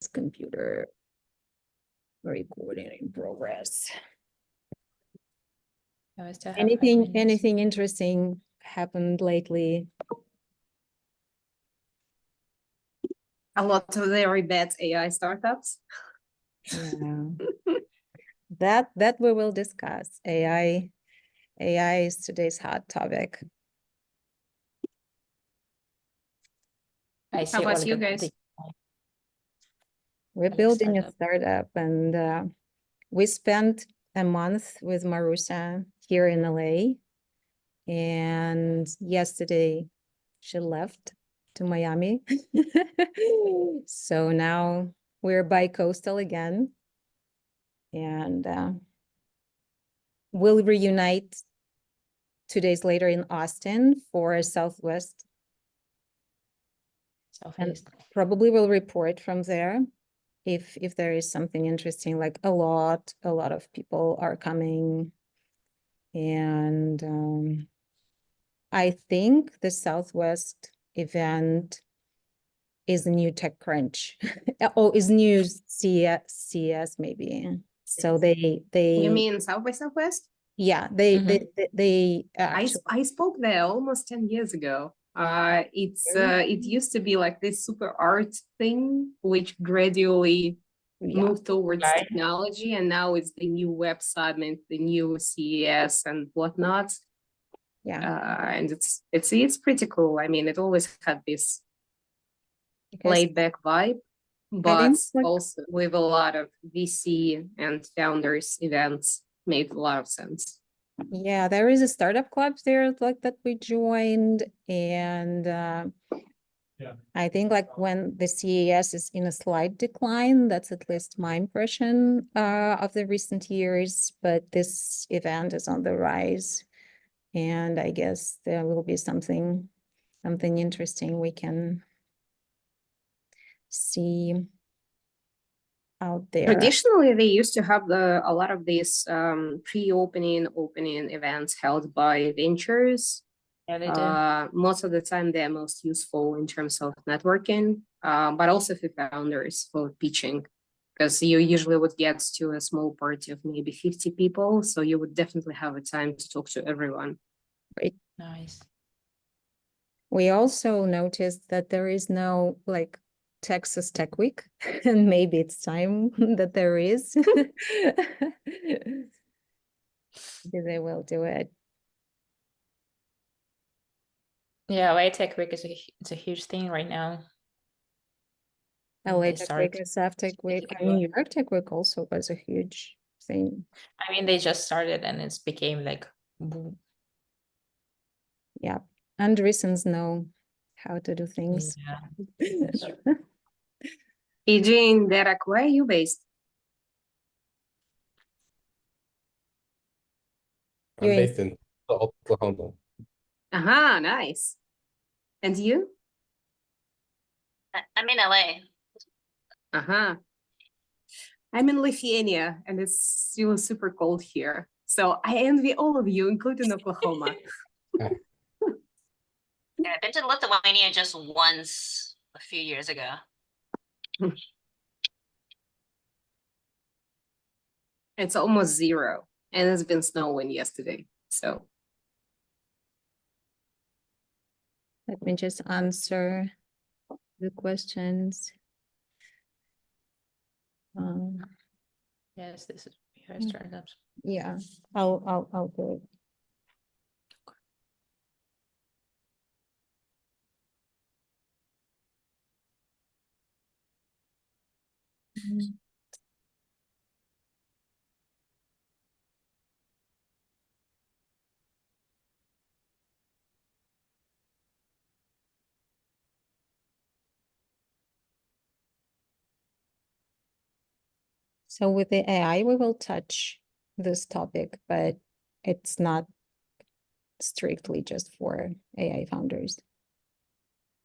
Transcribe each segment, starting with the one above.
computer recording in progress. No, I still have 5 Anything minutes. interesting happened lately? A lot of very bad AI startups. Yeah. that we will discuss. AI is today's hot topic. I see How about Olga you guys? We're Like building a startup. startup, and we spent a month with Marusa here in LA. And yesterday she left to Miami. So now we're bi-coastal again. And we'll reunite 2 days later in Austin for Southwest. And Southeast. probably will report from there if there is something interesting, like a lot of people are coming. And I think the Southwest event is the new TechCrunch. Oh, is new CES maybe. So they You mean South by Southwest? yeah, Mhm. they I spoke there almost 10 years ago. It used to be like this super art thing, which gradually yeah, moved towards Right. technology, and now it's the new Web Summit, the new CES and whatnot. yeah. And it's pretty cool. I mean, it always had this Because laid back vibe, I but think like, also with a lot of VC and founders events made a lot of sense. yeah, there is a startup club there like that we joined, and I think like when the CES is in a slight decline, that's at least my impression of the recent years, but this event is on the rise. And I guess there will be something interesting we can see out there. Traditionally, they used to have a lot of these pre-opening, opening events held by ventures. Yeah, they do. Most of the time, they're most useful in terms of networking, but also for founders for pitching, because you usually would get to a small party of maybe 50 people, so you would definitely have a time to talk to everyone. Right. Nice. We also noticed that there is no like Texas Tech Week, and maybe it's time that there is. They will do it. Yeah, LA Tech Week is it's a huge thing right now. LA They Tech start- Week, SF Tech Week, and New York Tech Week also was a huge thing. I mean, they just started and it's became like boom. Yeah, Andreessens know how to do things. Yeah. Eugene, Derek, where are you based? I'm based in Oklahoma. Aha, nice. And you? I'm in LA. Uh-huh. I'm in Lithuania, and it's still super cold here. So I envy all of you, including Oklahoma. Yeah, I've been to Lithuania just once a few years ago. It's almost 0, and it's been snowing yesterday. So Let me just answer the questions. Yes, this is startups. Yeah, I'll do it. So with the AI, we will touch this topic, but it's not strictly just for AI founders.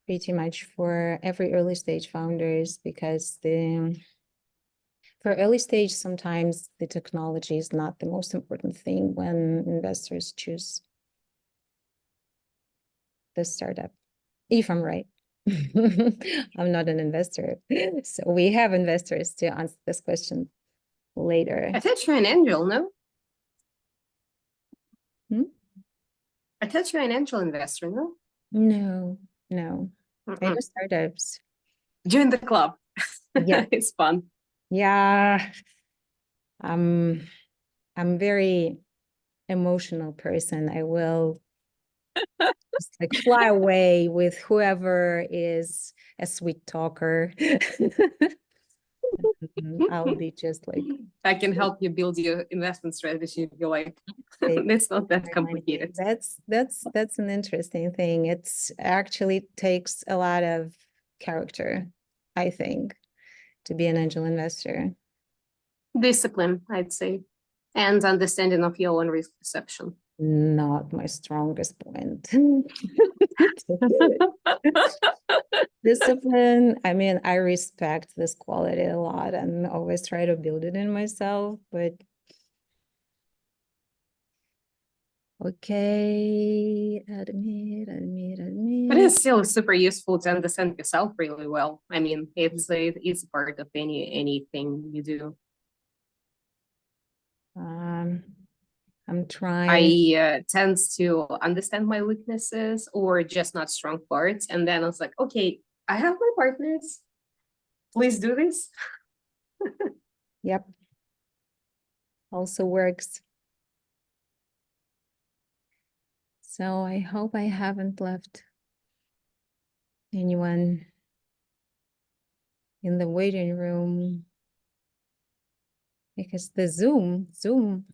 Pretty much for every early stage founders, because for early stage, sometimes the technology is not the most important thing when investors choose the startup, if I'm right. I'm not an investor. So we have investors to answer this question later. I thought you're an angel, no? Hmm? I thought you're an angel investor, no? No, no. I Mm-mm. do startups. Join the club. Yeah. It's fun. Yeah. I'm very emotional person. I will just like fly away with whoever is a sweet talker. I'll be just like I can help you build your investment strategy if you like. They- It's not that my money. complicated. That's an interesting thing. It's actually takes a lot of character, I think, to be an angel investor. Discipline, I'd say, and understanding of your own risk perception. Not my strongest point. Discipline, I mean, I respect this quality a lot and always try to build it in myself, but okay, admit. But it's still super useful to understand yourself really well. I mean, it's part of anything you do. I'm trying. I tend to understand my weaknesses or just not strong parts, and then I was like, okay, I have my partners. Please do this. Yep. Also works. So I hope I haven't left anyone in the waiting room because the Zoom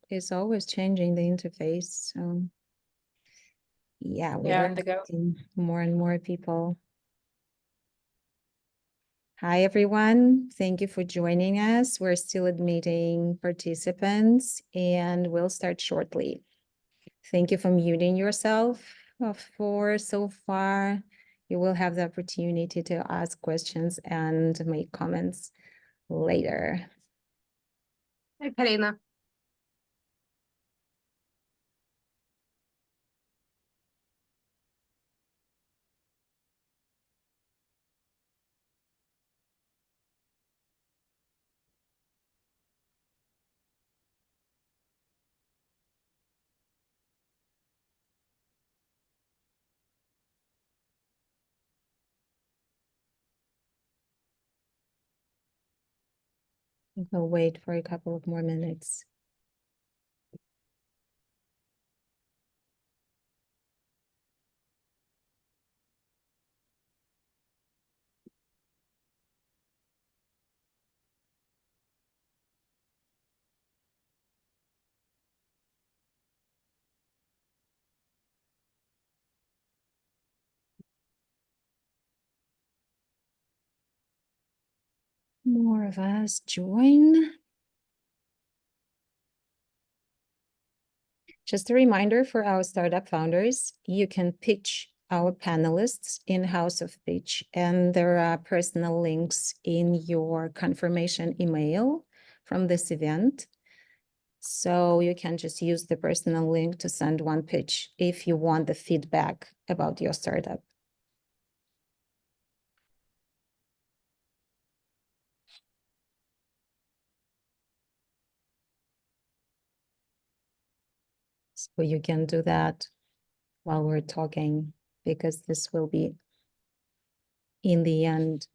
is always changing the interface. So yeah, we Yeah, are on the go. getting more and more people. Hi, everyone. Thank you for joining us. We're still admitting participants and we'll start shortly. Thank you for muting yourself for so far. You will have the opportunity to ask questions and make comments later. Hey, Karina. We'll wait for a couple of more minutes. More of us join. Just a reminder for our startup founders, you can pitch our panelists in House of Pitch, and there are personal links in your confirmation email from this event. So you can just use the personal link to send one pitch if you want the feedback about your startup. So you can do that while we're talking, because this will be in the end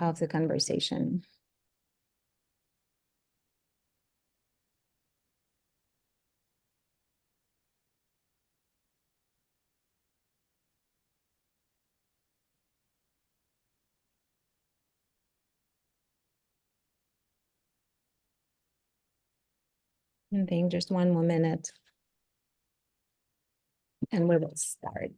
of the conversation. I think just one more minute and we will start.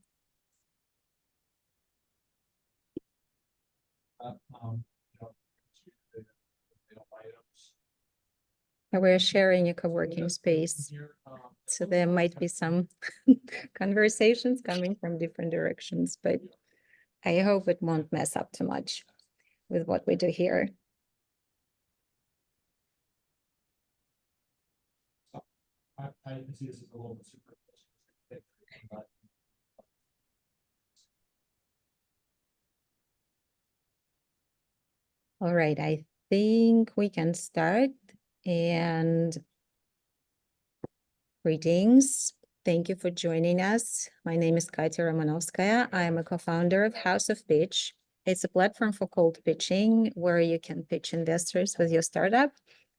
We're sharing a co-working space, so there might be some conversations coming from different directions, but I hope it won't mess up too much with what we do here. I see this as a little bit super. All right, I think we can start. And greetings. Thank you for joining us. My name is Katya Romanovskaya. I am a co-founder of House of Pitch. It's a platform for cold pitching where you can pitch investors with your startup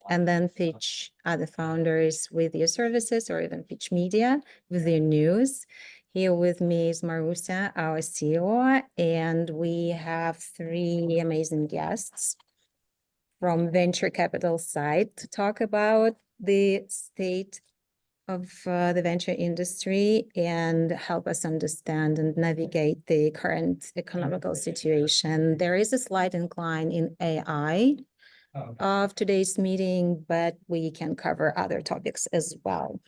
and then pitch other founders with your services or even pitch media with your news. Here with me is Marusia, our CEO, and we have three amazing guests from venture capital side to talk about the state of the venture industry and help us understand and navigate the current economical situation. There is a slight incline in AI of today's meeting, but we can cover other topics as well.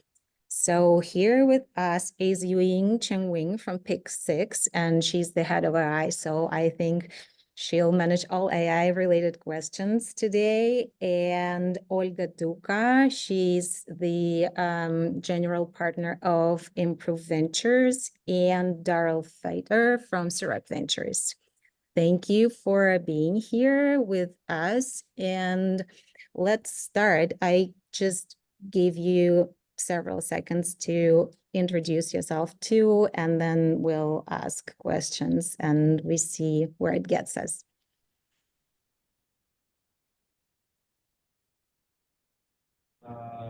So here with us is Yuying Chen-Wynn from Pick6, and she's the head of AI. So I think she'll manage all AI related questions today. And Olga Duka, she's the general partner of Improve Ventures, and Darrel Frater from Serac Ventures. Thank you for being here with us. And let's start. I just gave you several seconds to introduce yourself too, and then we'll ask questions and we see where it gets us.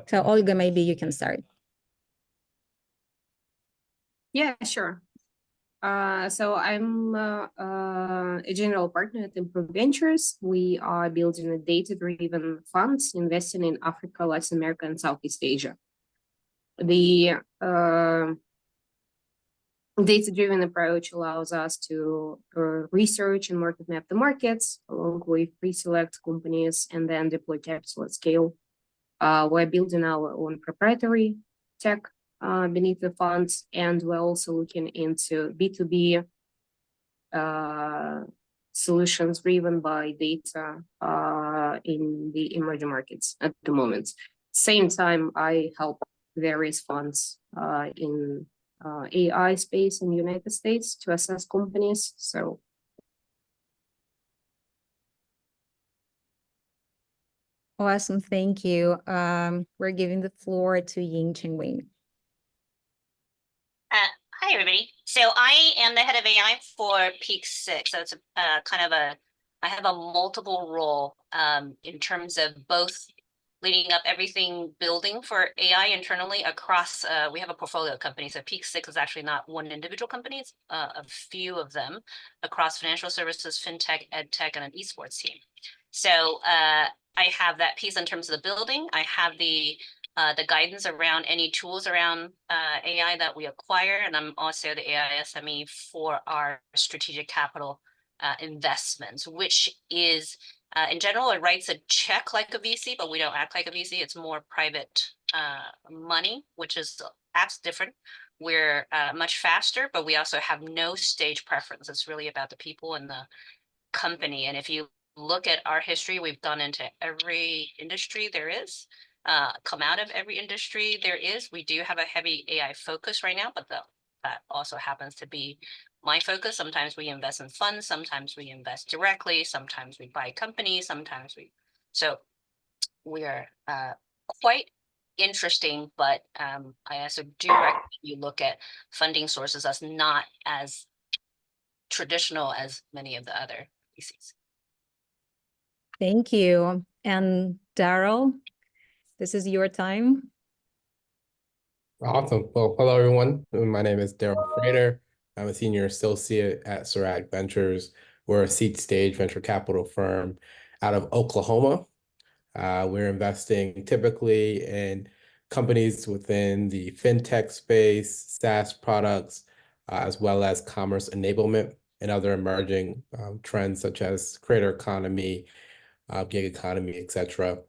So Olga, maybe you can start. Yeah, sure. So I'm a general partner at Improve Ventures. We are building a data-driven fund investing in Africa, Latin America, and Southeast Asia. The data-driven approach allows us to research and market map the markets, along with pre-select companies and then deploy capital at scale. We're building our own proprietary tech beneath the funds, and we're also looking into B2B solutions driven by data in the emerging markets at the moment. Same time, I help various funds in AI space in the United States to assess companies. So Awesome, thank you. We're giving the floor to Yuying Chen-Wynn. Hi, everybody. So I am the head of AI for Peak6. So it's a I have a multiple role in terms of both leading up everything building for AI internally across, we have a portfolio of companies. So Peak6 is actually not one individual company, it's a few of them across financial services, fintech, ed tech, and an esports team. So I have that piece in terms of the building. I have the guidance around any tools around AI that we acquire, and I'm also the AI SME for our strategic capital investments, which is in general, it writes a check like a VC, but we don't act like a VC. It's more private money, which is apps different. We're much faster, but we also have no stage preference. It's really about the people and the company. And if you look at our history, we've gone into every industry there is, come out of every industry there is. We do have a heavy AI focus right now, but that also happens to be my focus. Sometimes we invest in funds, sometimes we invest directly, sometimes we buy companies, so we are quite interesting, but I also do recommend you look at funding sources as not as traditional as many of the other VCs. Thank you. And Darrel, this is your time. Awesome. Well, hello, everyone. My name is Darrel Frater. I'm a senior associate at Serac Ventures. We're a seed stage venture capital firm out of Oklahoma. We're investing typically in companies within the fintech space, SaaS products, as well as commerce enablement and other emerging trends such as creator economy, gig economy, etc.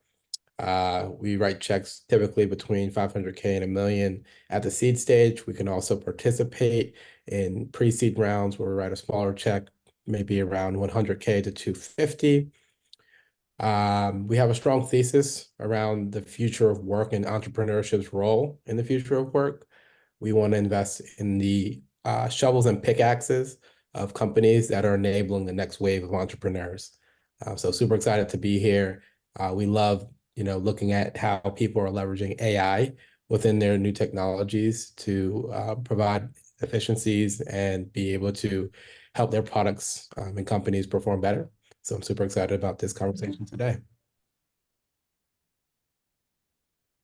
We write checks typically between 500K and $1 million at the seed stage. We can also participate in pre-seed rounds where we write a smaller check, maybe around 100K to 250. We have a strong thesis around the future of work and entrepreneurship's role in the future of work. We want to invest in the shovels and pickaxes of companies that are enabling the next wave of entrepreneurs. So super excited to be here. We love, looking at how people are leveraging AI within their new technologies to provide efficiencies and be able to help their products and companies perform better. So I'm super excited about this conversation today.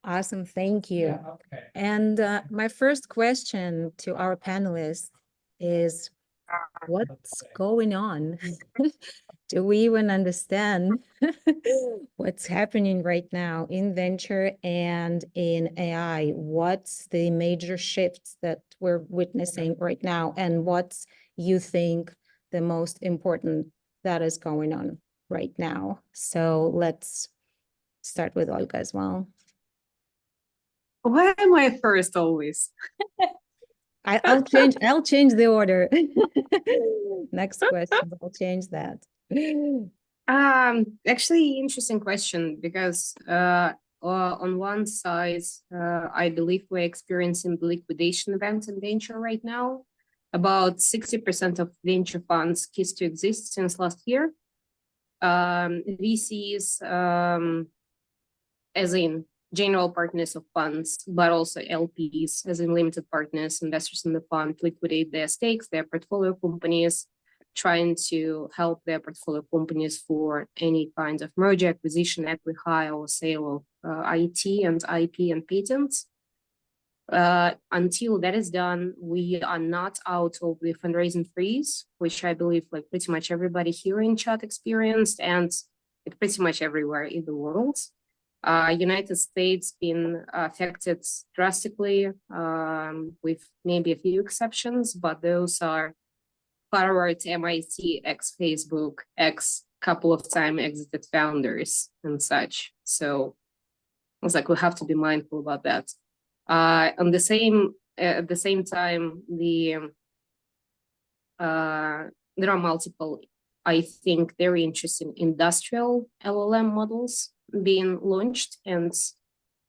Awesome, thank you. Yeah, okay. And my first question to our panelists is, what's going on? Do we even understand what's happening right now in venture and in AI? What's the major shifts that we're witnessing right now? And what's you think the most important that is going on right now? So let's start with Olga as well. Why am I first always? I'll change the order. Next question, I'll change that. Actually, interesting question because on one side, I believe we're experiencing the liquidation event in venture right now. About 60% of venture funds ceased to exist since last year. VCs, as in general partners of funds, but also LPs, as in limited partners, investors in the fund, liquidate their stakes, their portfolio companies, trying to help their portfolio companies for any kind of merger, acquisition, equity hire, or sale of IT and IP and patents. Until that is done, we are not out of the fundraising freeze, which I believe like pretty much everybody here in chat experienced, and it's pretty much everywhere in the world. United States been affected drastically, with maybe a few exceptions, but those are Harvard, MIT, ex-Facebook, couple of time exited founders and such. So I was like, we have to be mindful about that. At the same time, there are multiple, I think, very interesting industrial LLM models being launched and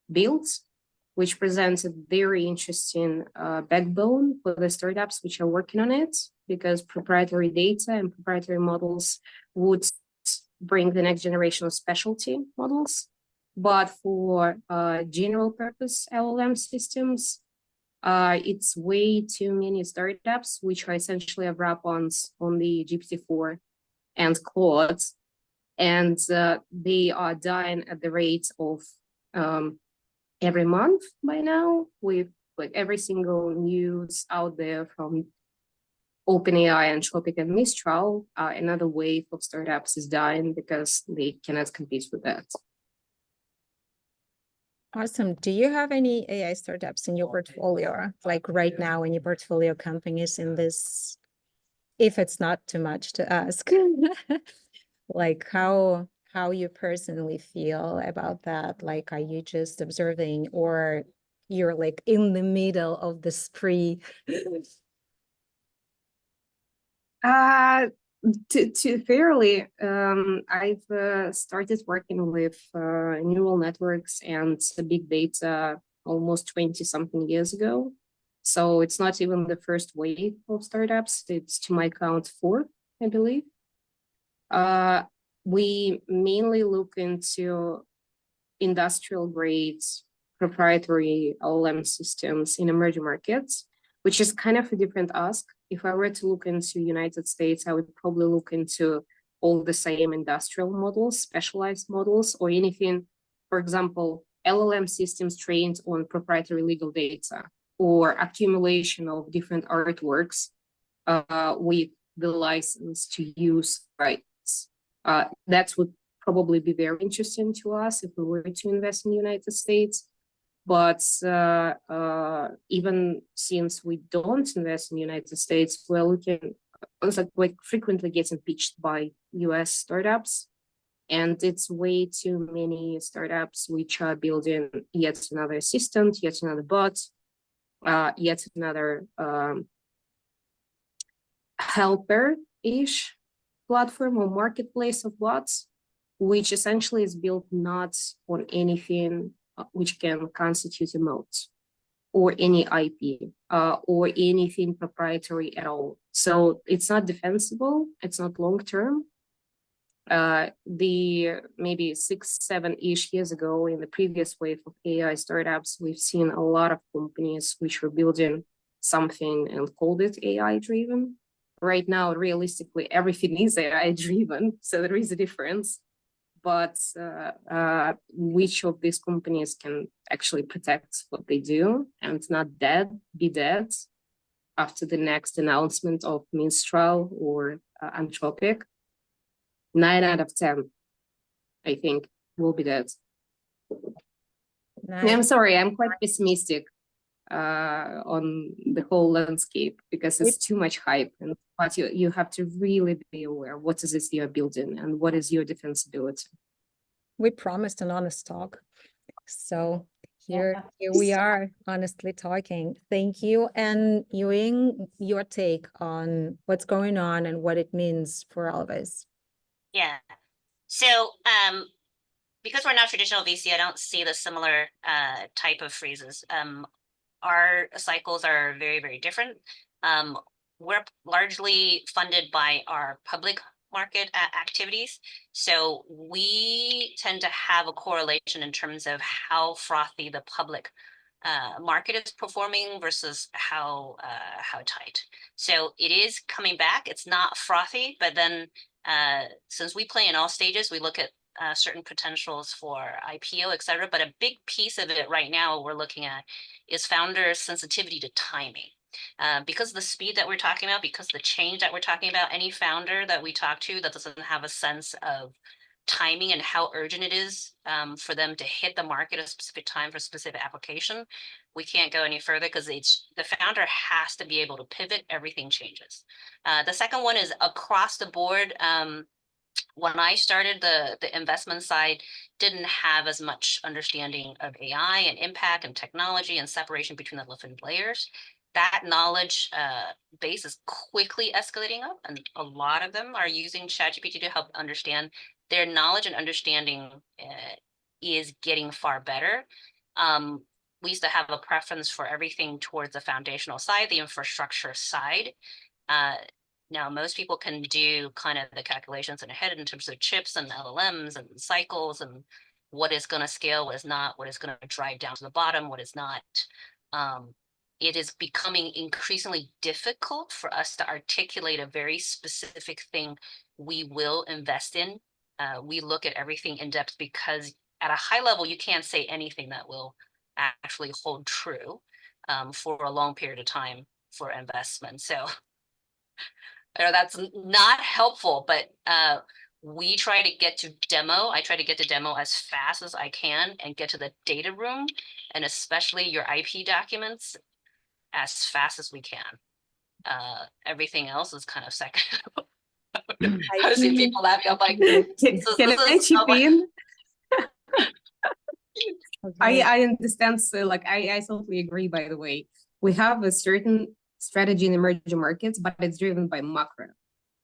built, which presents a very interesting backbone for the startups which are working on it, because proprietary data and proprietary models would bring the next generation of specialty models. But for general purpose LLM systems, it's way too many startups which are essentially wrap-ons on the GPT-4 and Claude, and they are dying at the rate of every month by now, with like every single news out there from OpenAI, Anthropic, and Mistral. Another wave of startups is dying because they cannot compete with that. Awesome. Do you have any AI startups in your portfolio, like right now, in your portfolio companies in this, if it's not too much to ask, like how you personally feel about that? Like, are you just observing, or you're like in the middle of the spree? To fairly, I've started working with neural networks and big data almost 20 something years ago. So it's not even the first wave of startups. It's, to my count, 4, I believe. We mainly look into industrial grade proprietary LLM systems in emerging markets, which is kind of a different ask. If I were to look into United States, I would probably look into all the same industrial models, specialized models, or anything, for example, LLM systems trained on proprietary legal data or accumulation of different artworks with the license to use rights. That would probably be very interesting to us if we were to invest in the United States. But even since we don't invest in the United States, we're looking, like frequently getting pitched by US startups. And it's way too many startups which are building yet another assistant, yet another bot, yet another helper-ish platform or marketplace of bots, which essentially is built not on anything which can constitute a moat or any IP or anything proprietary at all. So it's not defensible, it's not long-term. The maybe 6, 7-ish years ago, in the previous wave of AI startups, we've seen a lot of companies which were building something and called it AI driven. Right now, realistically, everything is AI driven, so there is a difference. But which of these companies can actually protect what they do and not be dead after the next announcement of Mistral or Anthropic? 9 out of 10, I think, will be dead. I'm sorry, I'm quite pessimistic on the whole landscape because it's too much hype, and but you have to really be aware what is it you're building and what is your defensibility. We promised an honest talk, so here we are, honestly talking. Thank you. And Yuying, your take on what's going on and what it means for all of us. Yeah. So, because we're not traditional VC, I don't see the similar type of phrases. Our cycles are very, very different. We're largely funded by our public market activities. So we tend to have a correlation in terms of how frothy the public market is performing versus how tight. So it is coming back. It's not frothy, but then since we play in all stages, we look at certain potentials for IPO, et cetera. But a big piece of it right now we're looking at is founder sensitivity to timing. Because of the speed that we're talking about, because the change that we're talking about, any founder that we talk to that doesn't have a sense of timing and how urgent it is for them to hit the market at a specific time for a specific application, we can't go any further because the founder has to be able to pivot. Everything changes. The second one is across the board. When I started, the investment side didn't have as much understanding of AI and impact and technology and separation between the different layers. That knowledge base is quickly escalating up, and a lot of them are using ChatGPT to help understand. Their knowledge and understanding is getting far better. We used to have a preference for everything towards the foundational side, the infrastructure side. Now, most people can do kind of the calculations in their head in terms of chips and LLMs and cycles and what is going to scale, what is not, what is going to drive down to the bottom, what is not. It is becoming increasingly difficult for us to articulate a very specific thing we will invest in. We look at everything in depth because at a high level, you can't say anything that will actually hold true for a long period of time for investment. So I know that's not helpful, but we try to get to demo. I try to get to demo as fast as I can and get to the data room, and especially your IP documents, as fast as we can. Everything else is kind of second. I see people laughing. I'm like, can I chip in? I understand. So like, I totally agree, by the way. We have a certain strategy in emerging markets, but it's driven by macro.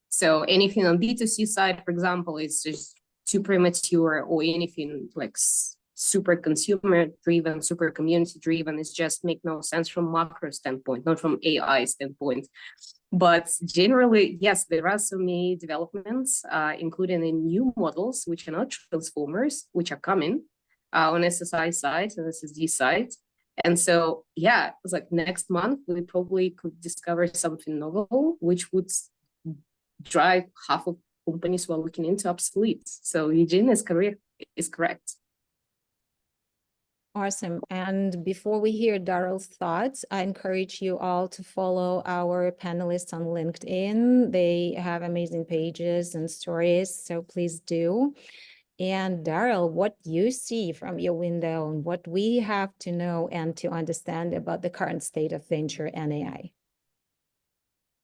So anything on B2C side, for example, is just too premature, or anything like super consumer driven, super community driven, is just make no sense from macro standpoint, not from AI standpoint. But generally, yes, there are so many developments, including in new models, which are not transformers, which are coming on SSI side and SSD side. And so, yeah, it's like next month, we probably could discover something novel, which would drive half of companies who are looking into obsolete. So Eugene is correct. Awesome. And before we hear Darrel's thoughts, I encourage you all to follow our panelists on LinkedIn. They have amazing pages and stories, so please do. And Darrel, what you see from your window and what we have to know and to understand about the current state of venture and AI.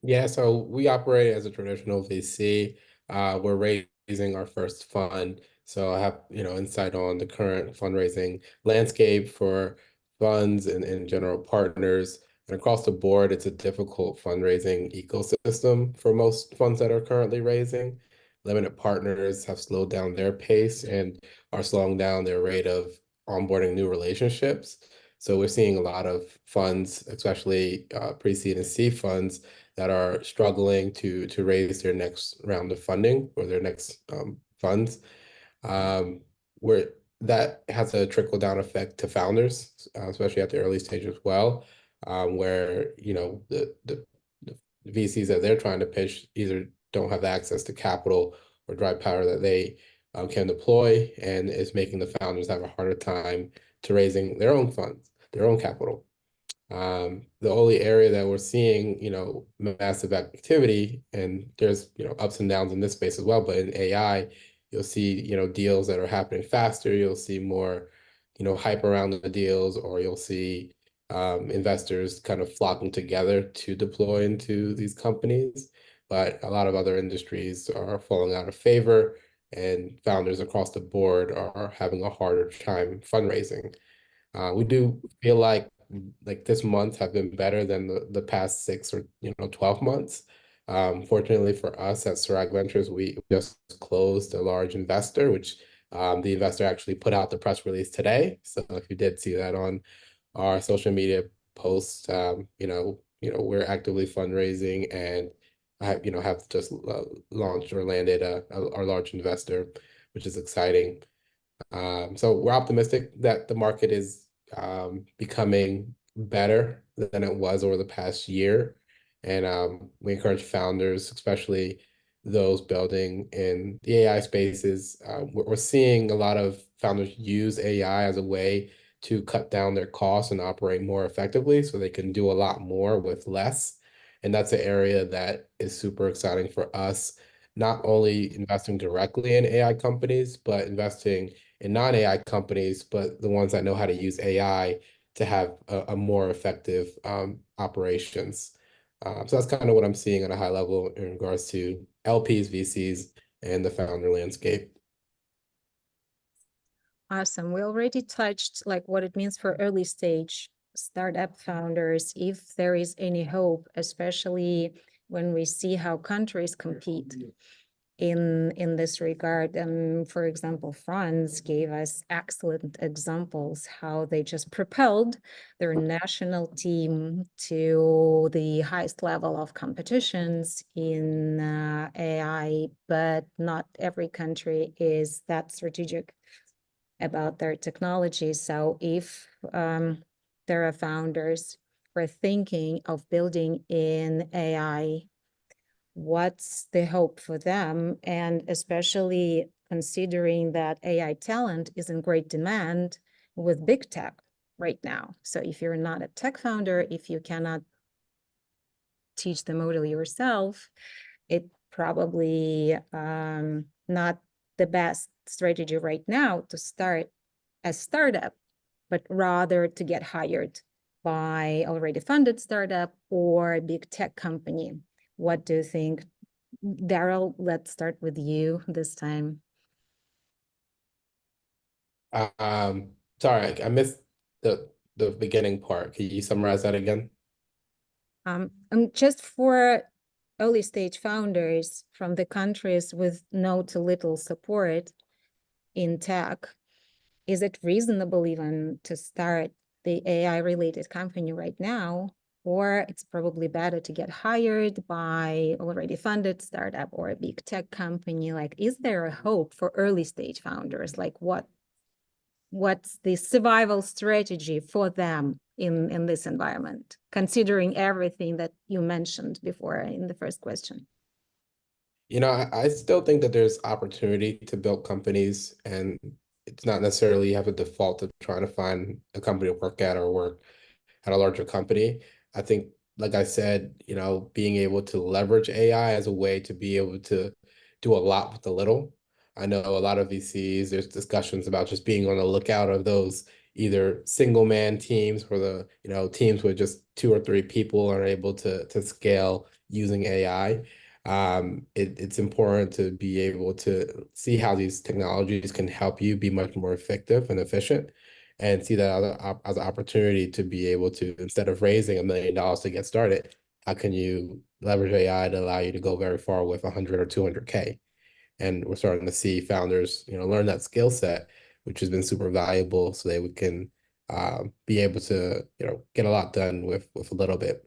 Yeah, so we operate as a traditional VC. We're raising our first fund. So I have, insight on the current fundraising landscape for funds and general partners. And across the board, it's a difficult fundraising ecosystem for most funds that are currently raising. Limited partners have slowed down their pace and are slowing down their rate of onboarding new relationships. So we're seeing a lot of funds, especially pre-seed and seed funds, that are struggling to raise their next round of funding or their next funds. Where that has a trickle down effect to founders, especially at the early stage as well, where the VCs that they're trying to pitch either don't have access to capital or dry powder that they can deploy, and is making the founders have a harder time to raising their own funds, their own capital. The only area that we're seeing, massive activity, and there's, ups and downs in this space as well, but in AI, you'll see, deals that are happening faster. You'll see more, hype around the deals, or you'll see investors kind of flocking together to deploy into these companies. But a lot of other industries are falling out of favor, and founders across the board are having a harder time fundraising. We do feel like this month have been better than the past 6 or 12 months. Fortunately for us at Serac Ventures, we just closed a large investor, which the investor actually put out the press release today. So if you did see that on our social media posts, we're actively fundraising, and have just launched or landed our large investor, which is exciting. So we're optimistic that the market is becoming better than it was over the past year. And we encourage founders, especially those building in the AI spaces. We're seeing a lot of founders use AI as a way to cut down their costs and operate more effectively, so they can do a lot more with less. And that's an area that is super exciting for us, not only investing directly in AI companies, but investing in non-AI companies, but the ones that know how to use AI to have a more effective operations. So that's kind of what I'm seeing at a high level in regards to LPs, VCs, and the founder landscape. Awesome. We already touched like what it means for early stage startup founders, if there is any hope, especially when we see how countries compete in this regard. For example, France gave us excellent examples how they just propelled their national team to the highest level of competitions in AI, but not every country is that strategic about their technology. So if there are founders who are thinking of building in AI, what's the hope for them? And especially considering that AI talent is in great demand with big tech right now. So if you're not a tech founder, if you cannot teach the model yourself, it probably not the best strategy right now to start a startup, but rather to get hired by already funded startup or a big tech company. What do you think? Darrel, let's start with you this time. Sorry, I missed the beginning part. Can you summarize that again? Just for early stage founders from the countries with no to little support in tech, is it reasonable even to start the AI related company right now? Or it's probably better to get hired by already funded startup or a big tech company? Like, is there a hope for early stage founders? Like what's the survival strategy for them in this environment, considering everything that you mentioned before in the first question? I still think that there's opportunity to build companies, and it's not necessarily you have a default to trying to find a company to work at or work at a larger company. I think, like I said, being able to leverage AI as a way to be able to do a lot with a little. I know a lot of VCs, there's discussions about just being on the lookout of those either single man teams or the, teams with just 2 or 3 people are able to scale using AI. It's important to be able to see how these technologies can help you be much more effective and efficient, and see that as an opportunity to be able to, instead of raising $1 million to get started, how can you leverage AI to allow you to go very far with 100 or 200K? And we're starting to see founders, learn that skill set, which has been super valuable, so they can be able to, get a lot done with a little bit.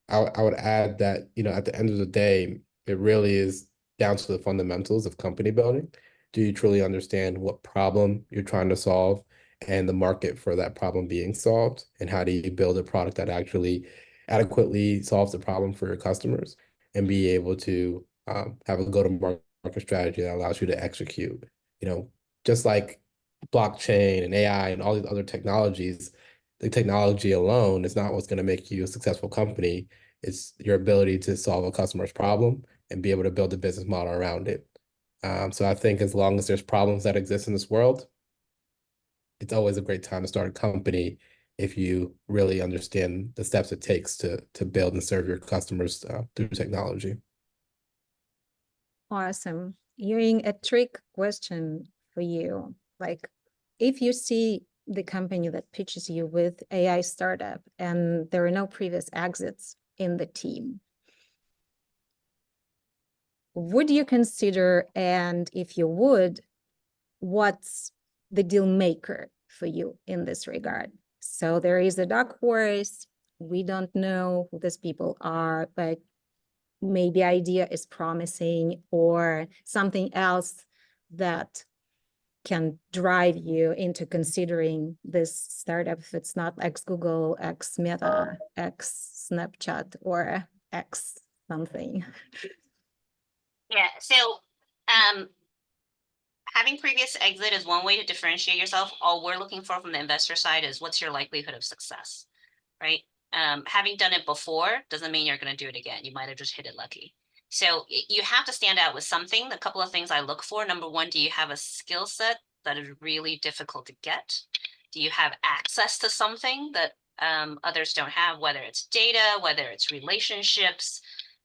I would add that, at the end of the day, it really is down to the fundamentals of company building. Do you truly understand what problem you're trying to solve and the market for that problem being solved? And how do you build a product that actually adequately solves the problem for your customers and be able to have a go-to-market strategy that allows you to execute? You know, just like blockchain and AI and all these other technologies, the technology alone is not what's going to make you a successful company. It's your ability to solve a customer's problem and be able to build a business model around it. So I think as long as there's problems that exist in this world, it's always a great time to start a company if you really understand the steps it takes to build and serve your customers through technology. Awesome. Yuying, a trick question for you. Like, if you see the company that pitches you with AI startup and there are no previous exits in the team, would you consider, and if you would, what's the deal maker for you in this regard? So there is a dark horse. We don't know who these people are, but maybe idea is promising, or something else that can drive you into considering this startup if it's not ex-Google, ex-Meta, ex-Snapchat, or X something. Yeah, so having previous exit is one way to differentiate yourself. All we're looking for from the investor side is what's your likelihood of success, right? Having done it before doesn't mean you're going to do it again. You might have just hit it lucky. So you have to stand out with something. A couple of things I look for. Number one, do you have a skill set that is really difficult to get? Do you have access to something that others don't have, whether it's data, whether it's relationships,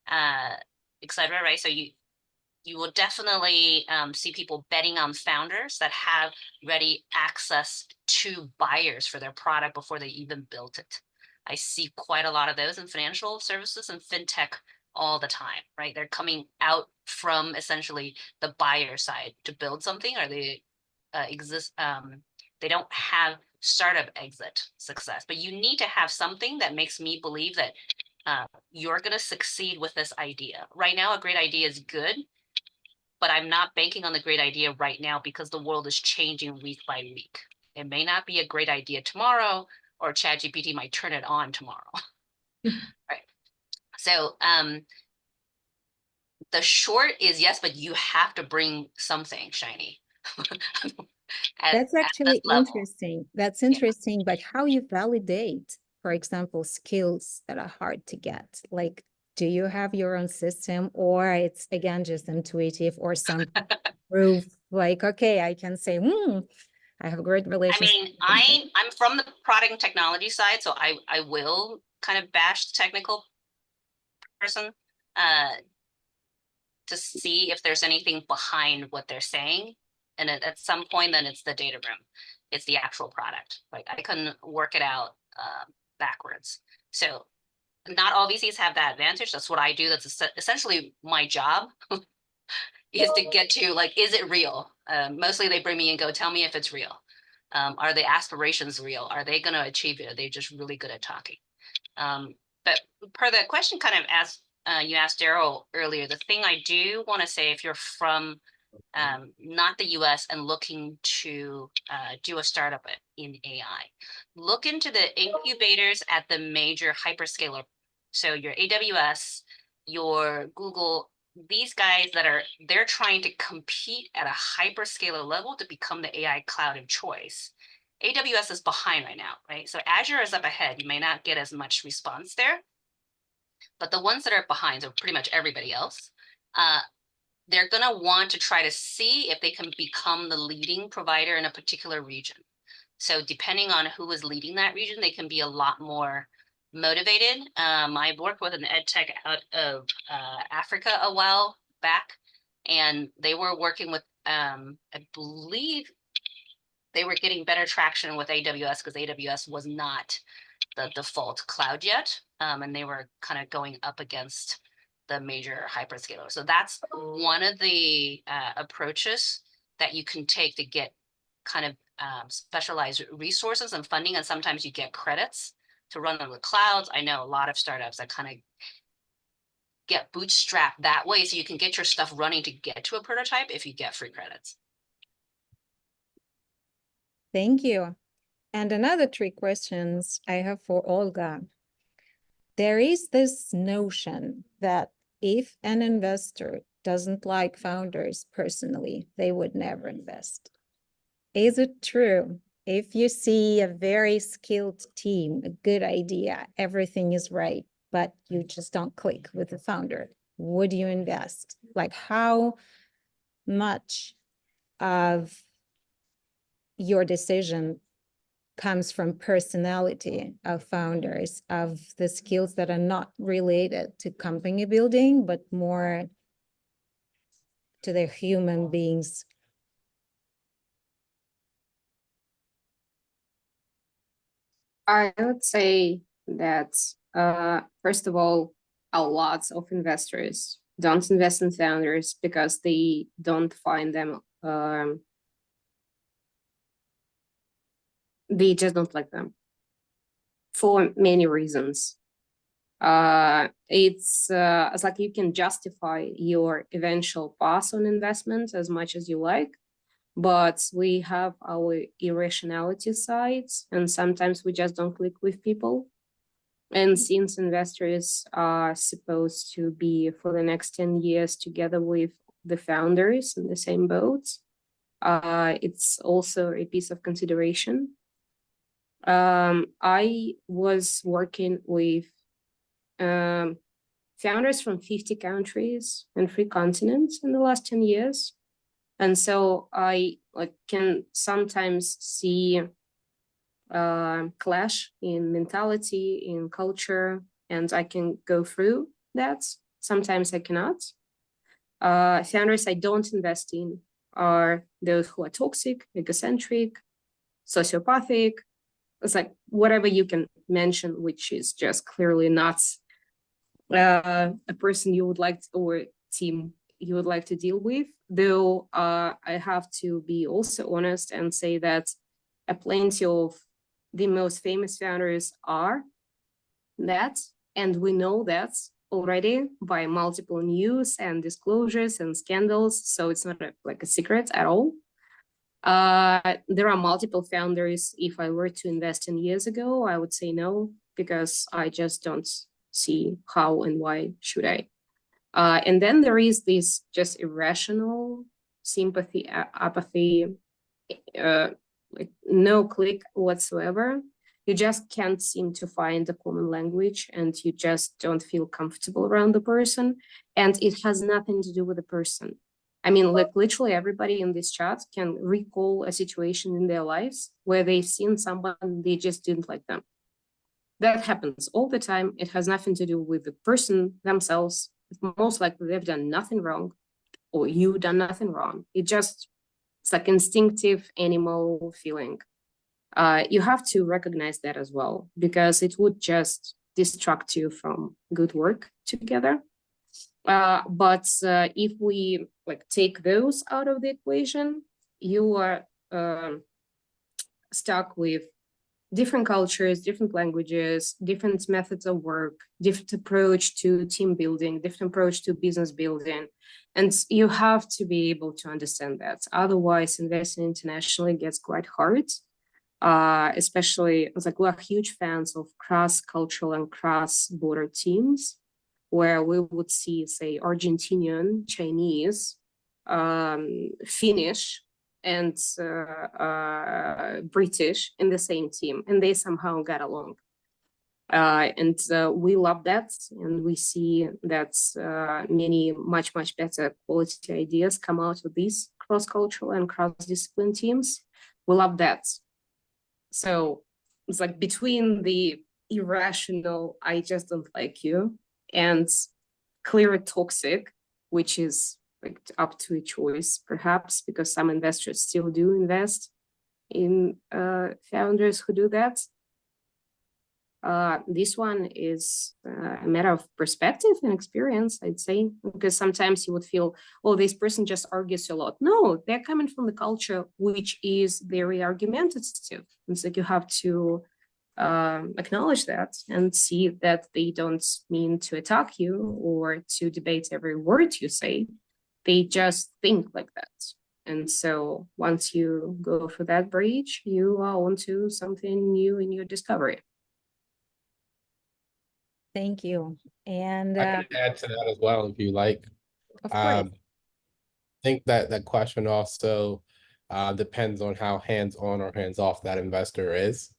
et cetera, right? So you will definitely see people betting on founders that have ready access to buyers for their product before they even built it. I see quite a lot of those in financial services and fintech all the time, right? They're coming out from essentially the buyer side to build something, or they they don't have startup exit success, but you need to have something that makes me believe that you're going to succeed with this idea. Right now, a great idea is good, but I'm not banking on the great idea right now because the world is changing week by week. It may not be a great idea tomorrow, or ChatGPT might turn it on tomorrow. Right. So the short is yes, but you have to bring something shiny. That's actually level. interesting. That's interesting, but how you validate, for example, skills that are hard to get? Like, do you have your own system, or it's again just intuitive, or some proof? Like, okay, I can say, I have a great I relationship. mean, I'm from the product and technology side, so I will kind of bash the technical person to see if there's anything behind what they're saying. And at some point, then it's the data room. It's the actual product. Like, I couldn't work it out backwards. So not all VCs have that advantage. That's what I do. That's essentially my job is to get to, like, is it real? Mostly they bring me and go, tell me if it's real. Are the aspirations real? Are they going to achieve it? Are they just really good at talking? But per the question kind of asked, you asked Darrel earlier, the thing I do want to say, if you're from not the US and looking to do a startup in AI, look into the incubators at the major hyperscaler. So your AWS, your Google, these guys they're trying to compete at a hyperscaler level to become the AI cloud of choice. AWS is behind right now, right? So Azure is up ahead. You may not get as much response there, but the ones that are behind, so pretty much everybody else, they're going to want to try to see if they can become the leading provider in a particular region. So depending on who is leading that region, they can be a lot more motivated. I worked with an ed tech out of Africa a while back, and they were working with, I believe they were getting better traction with AWS because AWS was not the default cloud yet. And they were kind of going up against the major hyperscalers. So that's one of the approaches that you can take to get kind of specialized resources and funding. And sometimes you get credits to run on the clouds. I know a lot of startups that kind of get bootstrapped that way. So you can get your stuff running to get to a prototype if you get free credits. Thank you. And another three questions I have for Olga. There is this notion that if an investor doesn't like founders personally, they would never invest. Is it true? If you see a very skilled team, a good idea, everything is right, but you just don't click with the founder, would you invest? Like, how much of your decision comes from personality of founders, of the skills that are not related to company building, but more to their human beings? I would say that, first of all, a lot of investors don't invest in founders because they don't find them, they just don't like them for many reasons. It's like you can justify your eventual pass on investment as much as you like, but we have our irrationality sides, and sometimes we just don't click with people. And since investors are supposed to be for the next 10 years together with the founders in the same boat, it's also a piece of consideration. I was working with founders from 50 countries and 3 continents in the last 10 years. And so I can sometimes see clash in mentality, in culture, and I can go through that. Sometimes I cannot. Founders I don't invest in are those who are toxic, egocentric, sociopathic. It's like whatever you can mention, which is just clearly not a person you would like to, or team you would like to deal with. Though I have to be also honest and say that plenty of the most famous founders are that, and we know that already by multiple news and disclosures and scandals, so it's not like a secret at all. There are multiple founders. If I were to invest 10 years ago, I would say no, because I just don't see how and why should I. And then there is this just irrational sympathy, apathy, like no click whatsoever. You just can't seem to find a common language, and you just don't feel comfortable around the person. And it has nothing to do with the person. I mean, like literally everybody in this chat can recall a situation in their lives where they've seen someone, they just didn't like them. That happens all the time. It has nothing to do with the person themselves. Most likely they've done nothing wrong, or you've done nothing wrong. It's like instinctive animal feeling. You have to recognize that as well, because it would just distract you from good work together. But if we take those out of the equation, you are stuck with different cultures, different languages, different methods of work, different approach to team building, different approach to business building. And you have to be able to understand that. Otherwise, investing internationally gets quite hard. Especially, we're huge fans of cross-cultural and cross-border teams, where we would see, say, Argentinian, Chinese, Finnish, and British in the same team, and they somehow got along. And we love that, and we see that many much better quality ideas come out of these cross-cultural and cross-discipline teams. We love that. So it's like between the irrational, I just don't like you, and clear toxic, which is up to a choice, perhaps, because some investors still do invest in founders who do that. This one is a matter of perspective and experience, I'd say, because sometimes you would feel, oh, this person just argues a lot. No, they're coming from the culture which is very argumentative. It's like you have to acknowledge that and see that they don't mean to attack you or to debate every word you say. They just think like that. And so once you go through that bridge, you are onto something new in your discovery. Thank you. And I can add to that as well if you like. of course, Think that that question also depends on how hands-on or hands-off that investor is.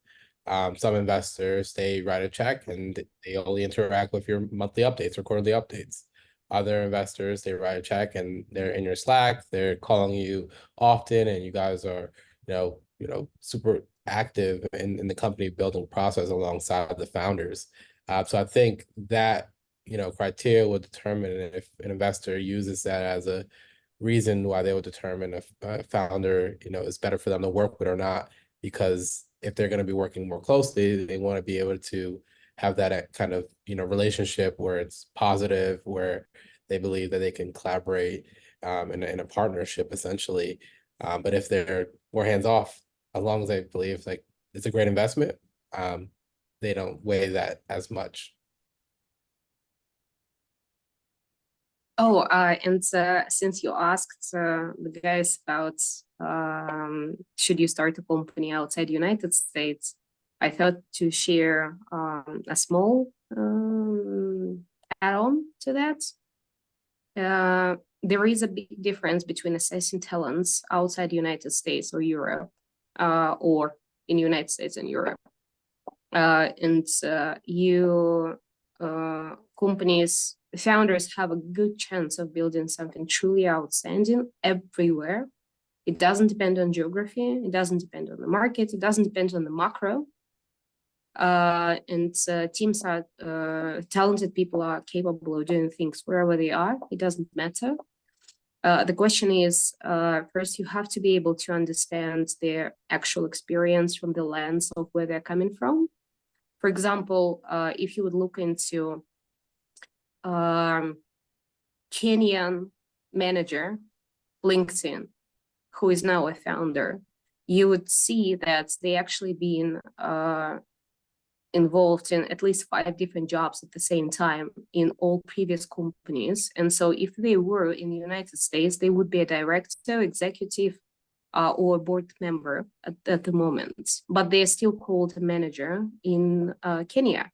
Some investors, they write a check and they only interact with your monthly updates or quarterly updates. Other investors, they write a check and they're in your Slack, they're calling you often, and you guys are, super active in the company building process alongside the founders. So I think that, criteria will determine if an investor uses that as a reason why they would determine if a founder, is better for them to work with or not. Because if they're going to be working more closely, they want to be able to have that kind of, relationship where it's positive, where they believe that they can collaborate in a partnership essentially. But if they're more hands off, as long as they believe like it's a great investment, they don't weigh that as much. Oh, and since you asked the guys about should you start a company outside the United States, I thought to share a small add-on to that. There is a big difference between assessing talents outside the United States or Europe, or in the United States and Europe. And companies, founders have a good chance of building something truly outstanding everywhere. It doesn't depend on geography. It doesn't depend on the market. It doesn't depend on the macro. And teams are talented people are capable of doing things wherever they are. It doesn't matter. The question is, first, you have to be able to understand their actual experience from the lens of where they're coming from. For example, if you would look into Kenyan manager, LinkedIn, who is now a founder, you would see that they actually been involved in at least 5 different jobs at the same time in all previous companies. And so if they were in the United States, they would be a director, executive, or a board member at the moment, but they're still called a manager in Kenya.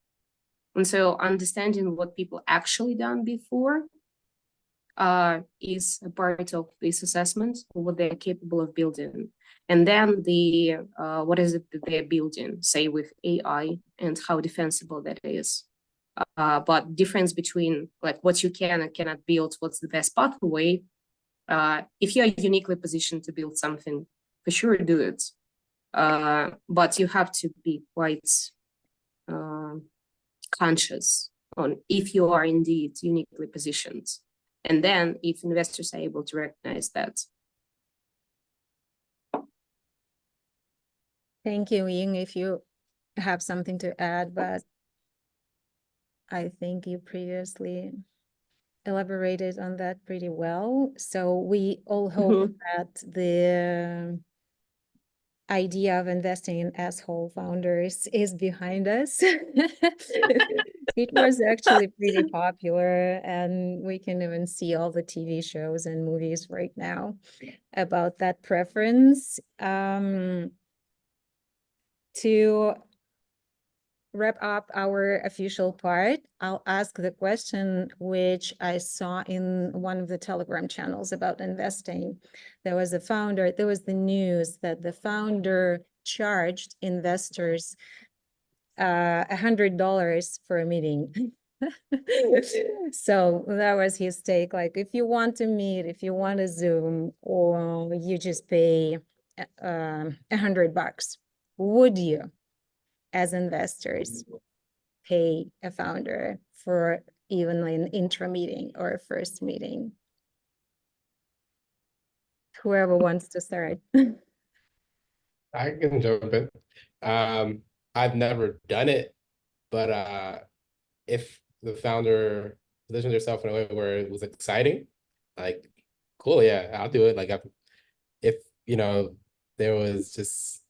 And so understanding what people actually done before is a part of this assessment of what they're capable of building. And then what is it that they're building, say with AI, and how defensible that is. But difference between like what you can and cannot build, what's the best pathway. If you're uniquely positioned to build something, for sure do it. But you have to be quite conscious on if you are indeed uniquely positioned. And then if investors are able to recognize that. thank you, Ying, if you have something to add, but I think you previously elaborated on that pretty well. So we all hope that the idea of investing in asshole founders is behind us. It was actually pretty popular, and we can even see all the TV shows and movies right now about that preference. To wrap up our official part, I'll ask the question which I saw in one of the Telegram channels about investing. There was the news that the founder charged investors $100 for a meeting. So that was his take. Like, if you want to meet, if you want to Zoom, or you just pay $100. Would you, as investors, pay a founder for even an intro meeting or a first meeting? Whoever wants to start. I can jump in. I've never done it, but if the founder positioned herself in a way where it was exciting, like, cool, yeah, I'll do it. Like, if there was just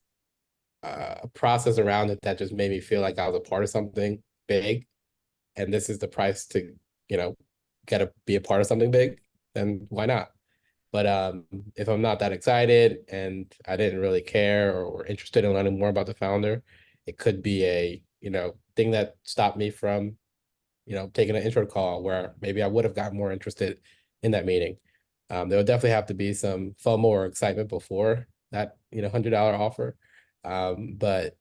a process around it that just made me feel like I was a part of something big, and this is the price to, get to be a part of something big, then why not? But if I'm not that excited and I didn't really care or interested in learning more about the founder, it could be a, thing that stopped me from, taking an intro call where maybe I would have gotten more interested in that meeting. There would definitely have to be some FOMO or excitement before that, $100 offer. But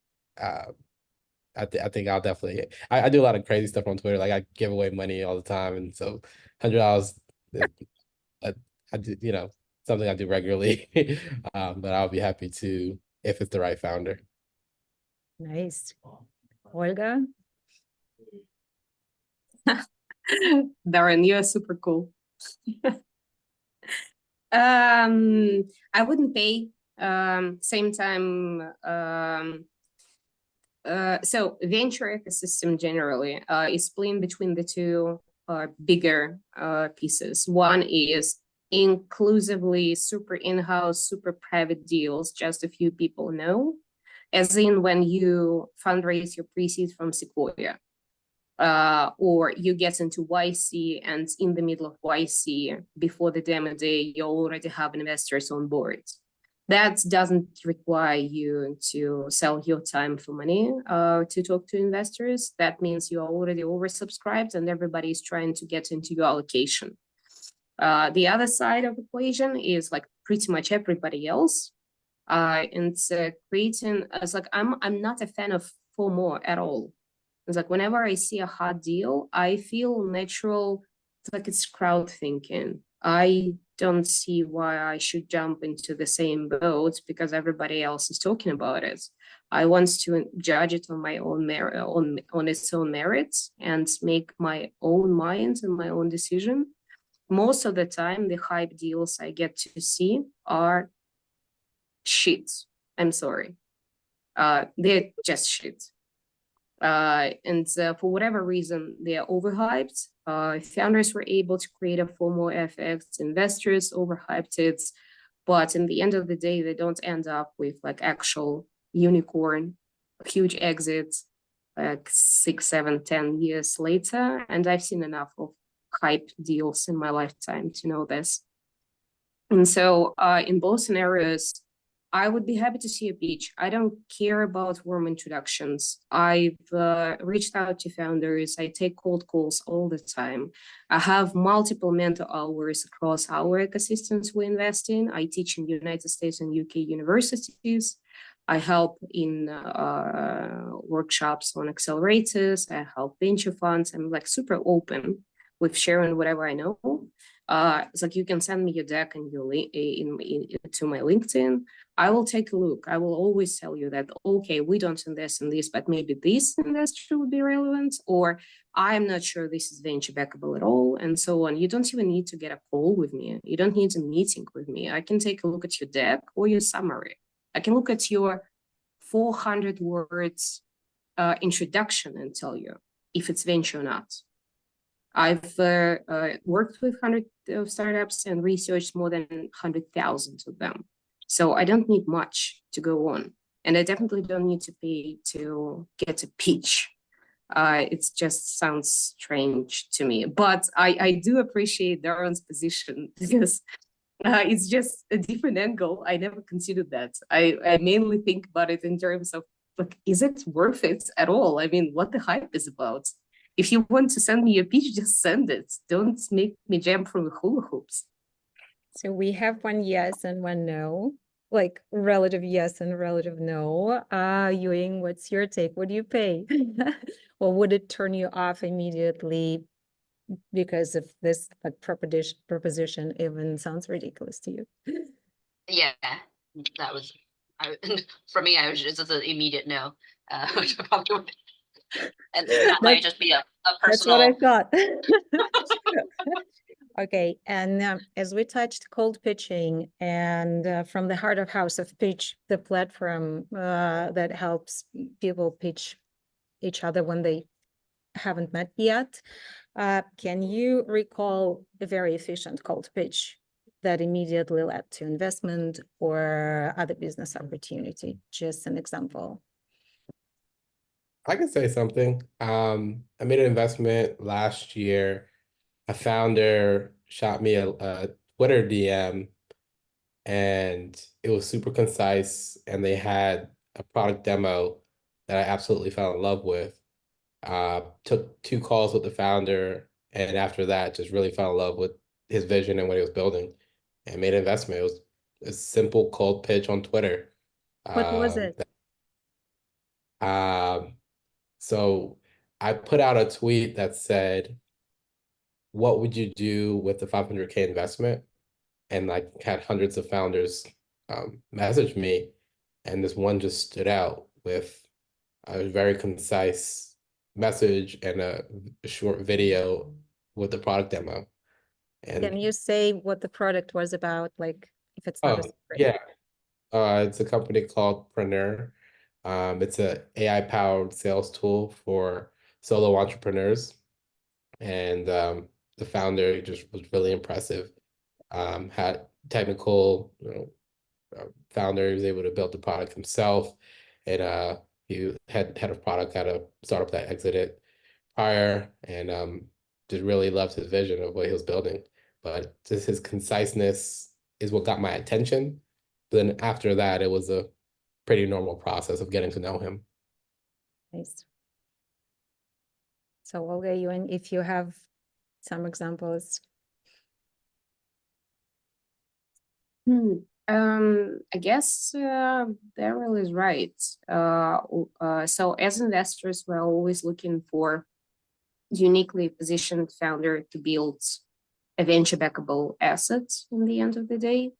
I think I'll definitely, I do a lot of crazy stuff on Twitter. Like I give away money all the time. And so $100, I do, something I do regularly. But I'll be happy to, if it's the right founder. Nice. Olga? Darren, you're super cool. I wouldn't pay. Same time, so venture ecosystem generally is split between the two bigger pieces. One is inclusively super in-house, super private deals, just a few people know, as in when you fundraise your pre-seed from Sequoia. Or you get into YC, and in the middle of YC, before the demo day, you already have investors on board. That doesn't require you to sell your time for money to talk to investors. That means you're already oversubscribed and everybody is trying to get into your allocation. The other side of the equation is like pretty much everybody else. And creating, it's like, I'm not a fan of FOMO at all. It's like whenever I see a hot deal, I feel natural. It's like it's crowd thinking. I don't see why I should jump into the same boat because everybody else is talking about it. I want to judge it on my own merit, on its own merits, and make my own mind and my own decision. Most of the time, the hype deals I get to see are shit. I'm sorry. They're just shit. And for whatever reason, they are overhyped. Founders were able to create a FOMO effect, investors overhyped it, but in the end of the day, they don't end up with like actual unicorn, huge exits, like 6, 7, 10 years later. And I've seen enough of hype deals in my lifetime to know this. And so in both scenarios, I would be happy to see a pitch. I don't care about warm introductions. I've reached out to founders. I take cold calls all the time. I have multiple mentor hours across our ecosystems we invest in. I teach in United States and UK universities. I help in workshops on accelerators. I help venture funds. I'm like super open with sharing whatever I know. It's like you can send me your deck and your link to my LinkedIn. I will take a look. I will always tell you that, okay, we don't invest in this, but maybe this industry would be relevant, or I'm not sure this is venture backable at all, and so on. You don't even need to get a call with me. You don't need a meeting with me. I can take a look at your deck or your summary. I can look at your 400 words introduction and tell you if it's venture or not. I've worked with 100 of startups and researched more than 100,000 of them. So I don't need much to go on. And I definitely don't need to pay to get a pitch. It just sounds strange to me. But I do appreciate Darren's position because it's just a different angle. I never considered that. I mainly think about it in terms of, like, is it worth it at all? I mean, what the hype is about. If you want to send me a pitch, just send it. Don't make me jump from the hula hoops. So we have one yes and one no, like relative yes and relative no. Yuying, what's your take? Would you pay? Or would it turn you off immediately because of this like proposition even sounds ridiculous to you? Yeah, that was, for me, I was just an immediate no. Which probably would, and that might just be a That's what I personal. thought. Okay, and as we touched cold pitching and from the heart of House of Pitch, the platform that helps people pitch each other when they haven't met yet, can you recall a very efficient cold pitch that immediately led to investment or other business opportunity? Just an example. I can say something. I made an investment last year. A founder shot me a Twitter DM and it was super concise, and they had a product demo that I absolutely fell in love with. Took 2 calls with the founder, and after that, just really fell in love with his vision and what he was building, and made an investment. It was a simple cold pitch on Twitter. What was it? So I put out a tweet that said, "What would you do with the 500K investment?" And like had hundreds of founders message me, and this one just stood out with a very concise message and a short video with the product demo. Can And you say what the product was about? Like, if it's not a secret. yeah, it's a company called Preneur. It's a AI-powered sales tool for solo entrepreneurs, and the founder just was really impressive. Had technical, founder. He was able to build the product himself, and he had head of product at a startup that exited prior, and just really loved his vision of what he was building. But just his conciseness is what got my attention. Then after that, it was a pretty normal process of getting to know him. Nice. So Olga, if you have some examples. I guess Darrel is right. So as investors, we're always looking for uniquely positioned founder to build a venture backable asset in the end of the day.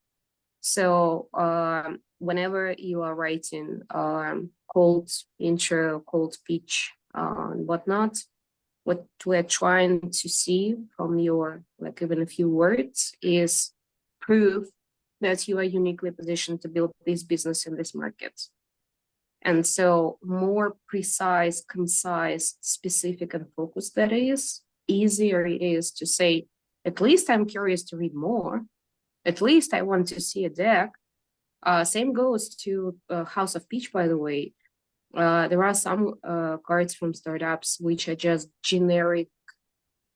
So whenever you are writing cold intro, cold pitch, and whatnot, what we're trying to see from your, like, even a few words is proof that you are uniquely positioned to build this business in this market. And so more precise, concise, specific, and focused that is, easier it is to say, at least I'm curious to read more. At least I want to see a deck. Same goes to House of Peach, by the way. There are some cards from startups which are just generic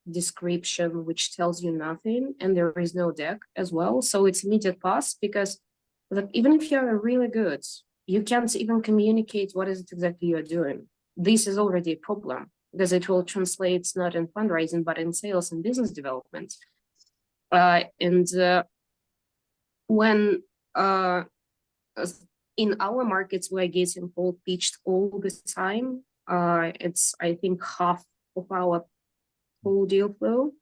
description, which tells you nothing, and there is no deck as well. So it's immediate pass, because like, even if you're really good, you can't even communicate what is it exactly you're doing. This is already a problem, because it will translate not in fundraising, but in sales and business development. When in our markets, we're getting cold pitched all the time. It's, I think, half of our whole deal flow,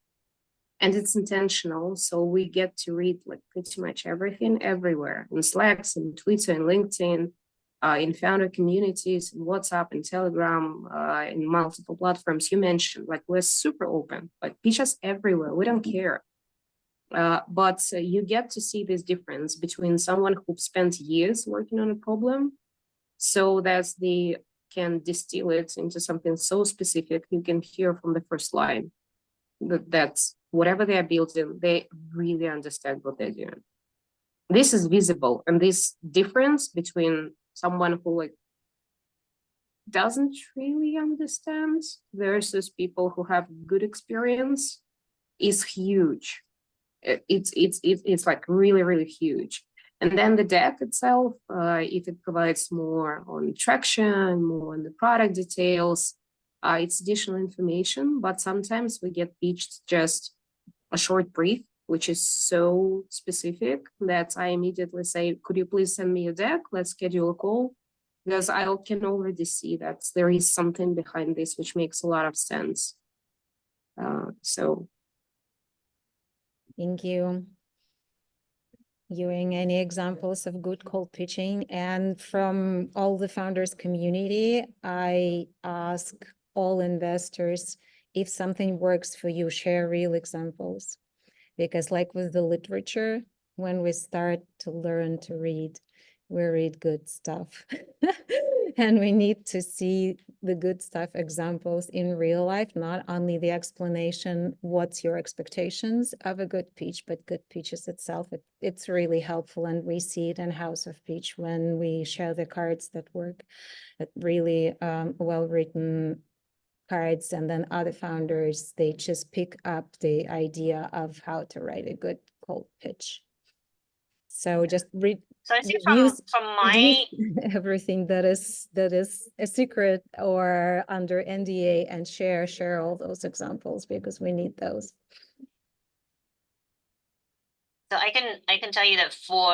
and it's intentional. So we get to read like pretty much everything everywhere, in Slacks, in Twitter, and LinkedIn, in founder communities, in WhatsApp, and Telegram, in multiple platforms you mentioned. Like, we're super open, like pitch us everywhere. We don't care. But you get to see this difference between someone who spent years working on a problem, so that they can distill it into something so specific. You can hear from the first line that whatever they are building, they really understand what they're doing. This is visible, and this difference between someone who like doesn't really understand versus people who have good experience is huge. It's like really, really huge. And then the deck itself, if it provides more on traction, more on the product details, it's additional information. But sometimes we get pitched just a short brief, which is so specific that I immediately say, could you please send me a deck? Let's schedule a call. Because I can already see that there is something behind this which makes a lot of sense. Thank you. Yuying, any examples of good cold pitching? And from all the founders community, I ask all investors, if something works for you, share real examples. Because like with the literature, when we start to learn to read, we read good stuff. And we need to see the good stuff examples in real life, not only the explanation, what's your expectations of a good pitch, but good pitches itself. It's really helpful. And we see it in House of Pitch when we share the cards that work, that really well-written cards, and then other founders, they just pick up the idea of how to write a good cold pitch. So just read So I see reduce from my, everything that is a secret or under NDA and share all those examples because we need those. so I can tell you that for,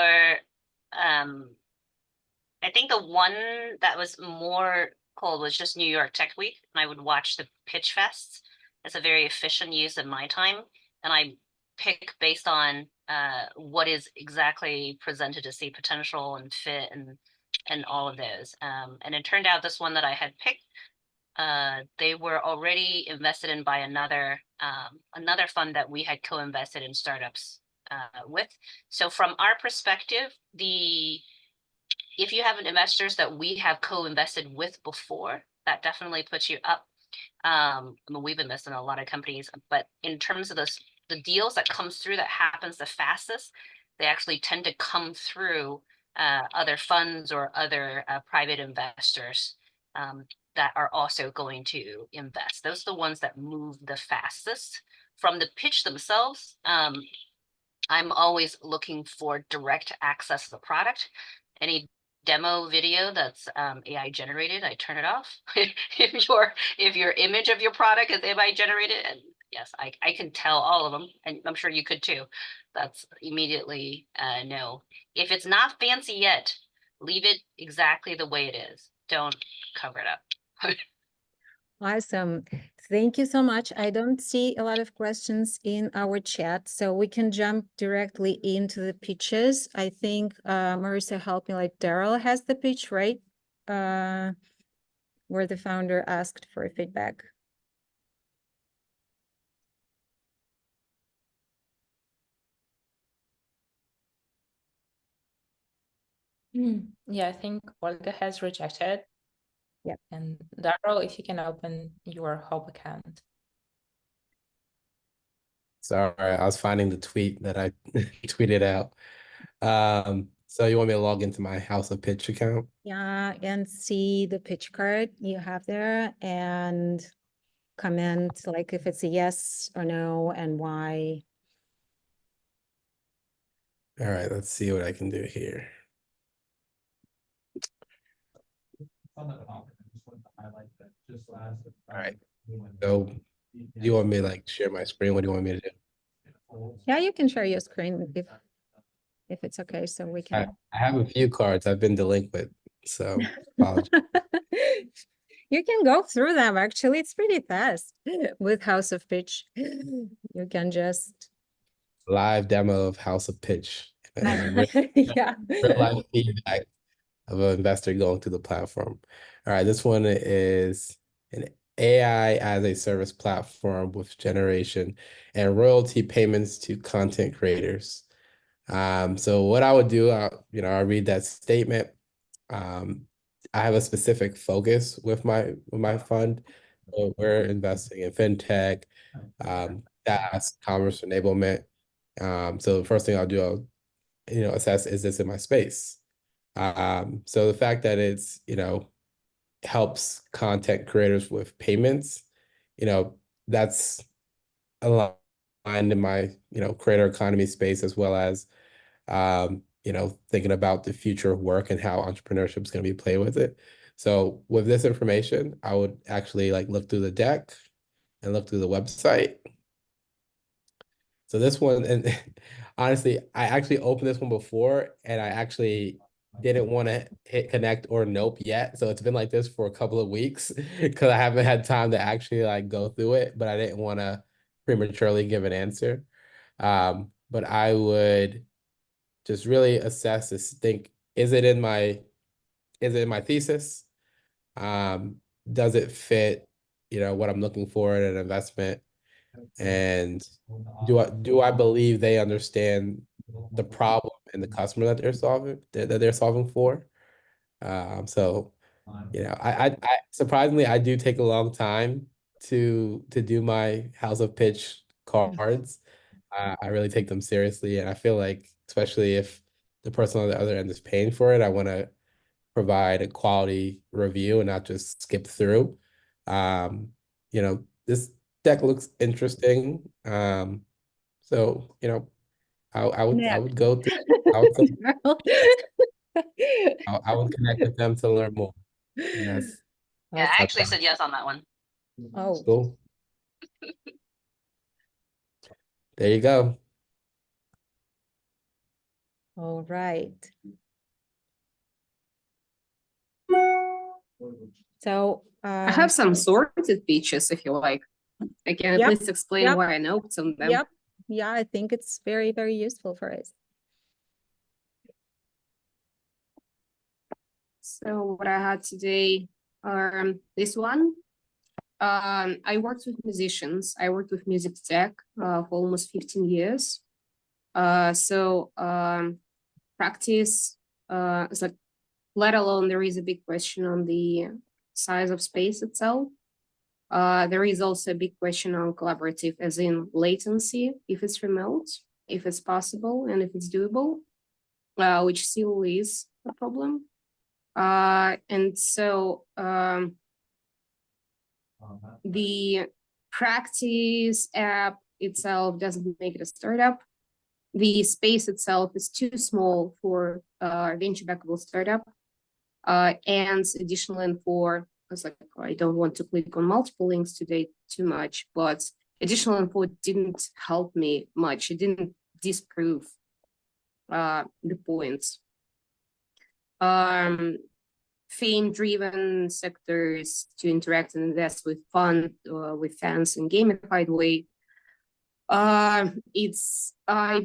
I think the one that was more cold was just New York Tech Week, and I would watch the pitch fests. It's a very efficient use of my time, and I pick based on what is exactly presented to see potential and fit and all of those. And it turned out this one that I had picked, they were already invested in by another fund that we had co-invested in startups with. So from our perspective, if you have investors that we have co-invested with before, that definitely puts you up. I mean, we've invested in a lot of companies, but in terms of the deals that comes through that happens the fastest, they actually tend to come through other funds or other private investors that are also going to invest. Those are the ones that move the fastest. From the pitch themselves, I'm always looking for direct access to the product. Any demo video that's AI generated, I turn it off. if your image of your product is AI generated, and yes, I can tell all of them, and I'm sure you could too. That's immediately no. If it's not fancy yet, leave it exactly the way it is. Don't cover it up. Awesome. Thank you so much. I don't see a lot of questions in our chat, so we can jump directly into the pitches. I think Marissa helped me, like Darrel has the pitch, right? Where the founder asked for feedback. Yeah, I think Olga has rejected. Yep. And Darrel, if you can open your HoP account. Sorry, I was finding the tweet that I tweeted out. So you want me to log into my House of Pitch account? Yeah, and see the pitch card you have there and comment like if it's a yes or no and why. All right, let's see what I can do here. On the topic, I just wanted to highlight that just last. All right. So do you want me to like share my screen? What do you want me to do? Yeah, you can share your screen if it's okay, so we I can. have a few cards. I've been delinquent, so apologies. You can go through them. Actually, it's pretty fast with House of Pitch. You can just Live demo of House of Pitch. yeah. Real life feedback of an investor going through the platform. All right, this one is an AI as a service platform with generation and royalty payments to content creators. So what I would do, I read that statement. I have a specific focus with my fund. So we're investing in fintech, SaaS, commerce enablement. So the first thing I'll do, I'll assess, is this in my space? So the fact that it's, helps content creators with payments, that's aligned in my, creator economy space, as well as, thinking about the future of work and how entrepreneurship is going to be played with it. So with this information, I would actually like look through the deck and look through the website. So this one, and honestly, I actually opened this one before and I actually didn't want to hit connect or nope yet. So it's been like this for a couple of weeks because I haven't had time to actually like go through it, but I didn't want to prematurely give an answer. But I would just really assess this, think, is it in my thesis? Does it fit, what I'm looking for in an investment? And do I believe they understand the problem and the customer that they're solving for? So I surprisingly I do take a long time to do my House of Pitch cards. I really take them seriously, and I feel like, especially if the person on the other end is paying for it, I want to provide a quality review and not just skip through. This deck looks interesting. So, Yeah. I would go through, I would go, I would connect with them to learn more. And that's Yeah, I Awesome. actually said yes on that one. Oh, cool. There you go. all right. So, I have some sorted pitches if you like. I can at Yep, least explain yep, why I know some of them. yep. Yeah, I think it's very, very useful for us. So what I had today, this one. I worked with musicians. I worked with music tech for almost 15 years. Practice is like, let alone there is a big question on the size of space itself. There is also a big question on collaborative, as in latency, if it's remote, if it's possible, and if it's doable, which still is a problem. The practice app itself doesn't make it a startup. The space itself is too small for venture backable startup. And additional info, I was like, I don't want to click on multiple links today too much, but additional info didn't help me much. It didn't disprove the points. Fame-driven sectors to interact and invest with fun, with fans in gamified way. I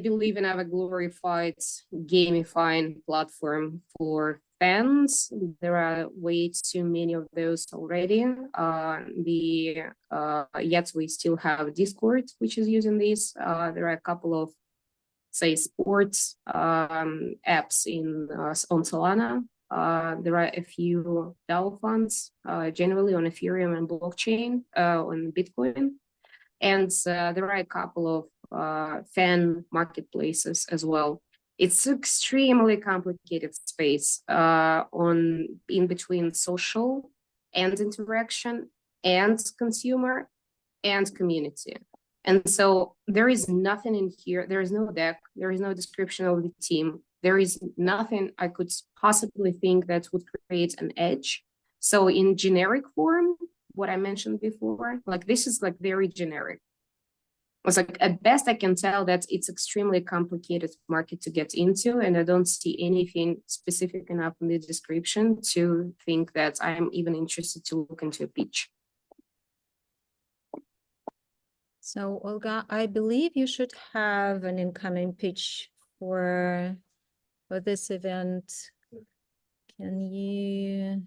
believe in a glorified gamifying platform for fans. There are way too many of those already. Yet we still have Discord, which is using this. There are a couple of, say, sports apps on Solana. There are a few DAO funds, generally on Ethereum and blockchain, on Bitcoin. And there are a couple of fan marketplaces as well. It's extremely complicated space in between social and interaction and consumer and community. And so there is nothing in here. There is no deck. There is no description of the team. There is nothing I could possibly think that would create an edge. So in generic form, what I mentioned before, like this is like very generic. It's like at best I can tell that it's extremely complicated market to get into, and I don't see anything specific enough in the description to think that I'm even interested to look into a pitch. So Olga, I believe you should have an incoming pitch for this event. Can you?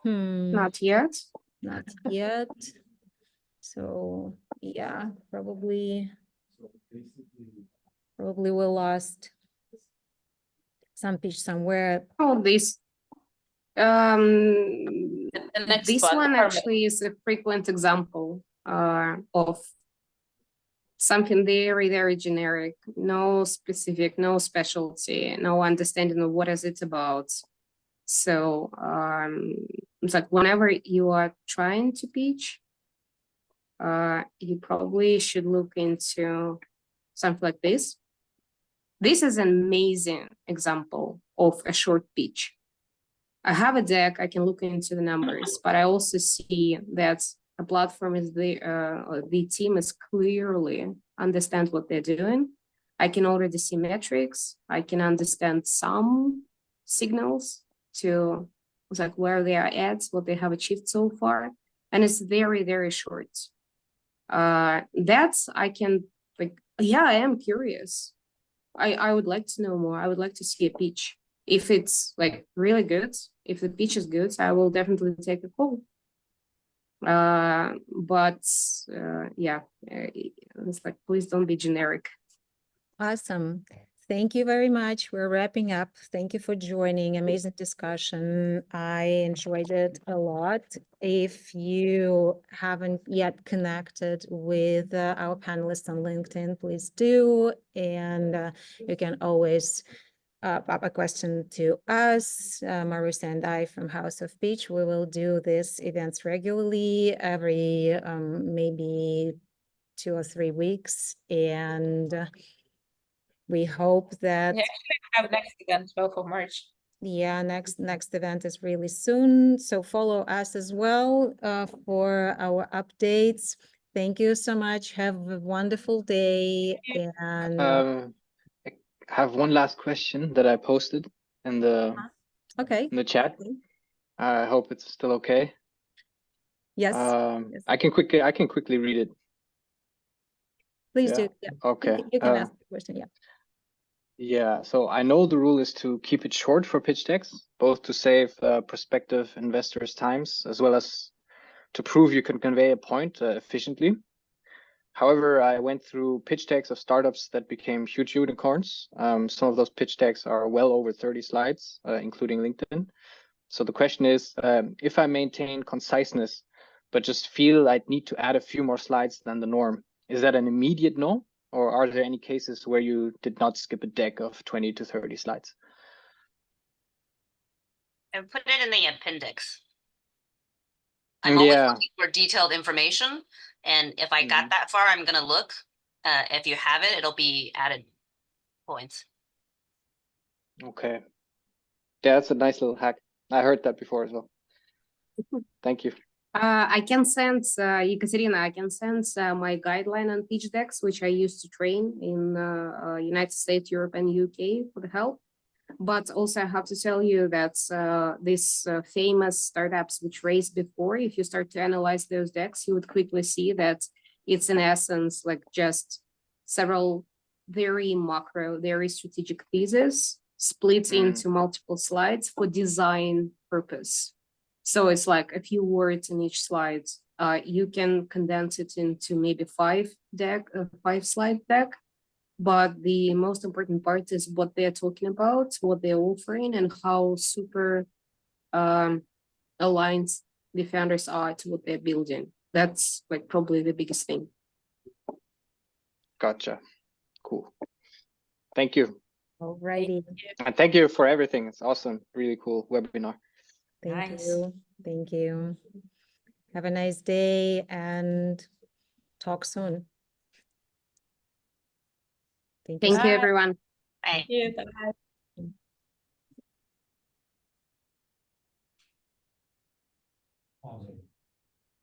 Not yet. Not yet. So yeah, probably we lost some pitch somewhere. Oh, this The next this one, one the actually is a frequent example of something very, very generic, no specific, no specialty, no understanding of what is it about. So it's like whenever you are trying to pitch, you probably should look into something like this. This is an amazing example of a short pitch. I have a deck, I can look into the numbers, but I also see that a platform is the team is clearly understand what they're doing. I can already see metrics. I can understand some signals to like where they are at, what they have achieved so far. And it's very, very short. That's I can like, yeah, I am curious. I would like to know more. I would like to see a pitch. If it's like really good, if the pitch is good, I will definitely take a call. Yeah, it's like, please don't be generic. Awesome. Thank you very much. We're wrapping up. Thank you for joining. Amazing discussion. I enjoyed it a lot. If you haven't yet connected with our panelists on LinkedIn, please do. And you can always pop a question to us, Marisa and I from House of Pitch. We will do these events regularly every maybe 2 or 3 weeks. And We hope that, Yeah, actually, have next event 12th of March. yeah, next event is really soon. So follow us as well for our updates. Thank you so much. Have a wonderful day. And I have one last question that I posted in okay. the chat. Okay. I hope it's still okay. Yes, yes. I can quickly read it. Please Yeah. do. Yeah. Okay. You can ask the question. Yeah. Yeah, so I know the rule is to keep it short for pitch decks, both to save prospective investors' times as well as to prove you can convey a point efficiently. However, I went through pitch decks of startups that became huge unicorns. Some of those pitch decks are well over 30 slides, including LinkedIn. So the question is, if I maintain conciseness, but just feel I'd need to add a few more slides than the norm, is that an immediate no? Or are there any cases where you did not skip a deck of 20 to 30 slides? And put it in the appendix. I'm always looking for detailed information, and if I got that far, I'm gonna look. If you have it, it'll be added points. Okay. Yeah, that's a nice little hack. I heard that before as well. Thank you. I can send, Ekaterina, I can send my guideline on pitch decks, which I used to train in United States, Europe, and UK for the help. But also I have to tell you that these famous startups which raised before, if you start to analyze those decks, you would quickly see that it's in essence like just several very macro, very strategic theses split into multiple slides for design purpose. So it's like a few words in each slide. You can condense it into maybe five slide deck. But the most important part is what they're talking about, what they're offering, and how super aligned the founders are to what they're building. That's like probably the biggest thing. Gotcha. Cool. Thank you. Alrighty. And thank you for everything. It's awesome. Really cool webinar. Thank Nice. you. Thank you. Have a nice day and talk soon. Thank you. Thank you, everyone. Bye. Yeah, bye-bye.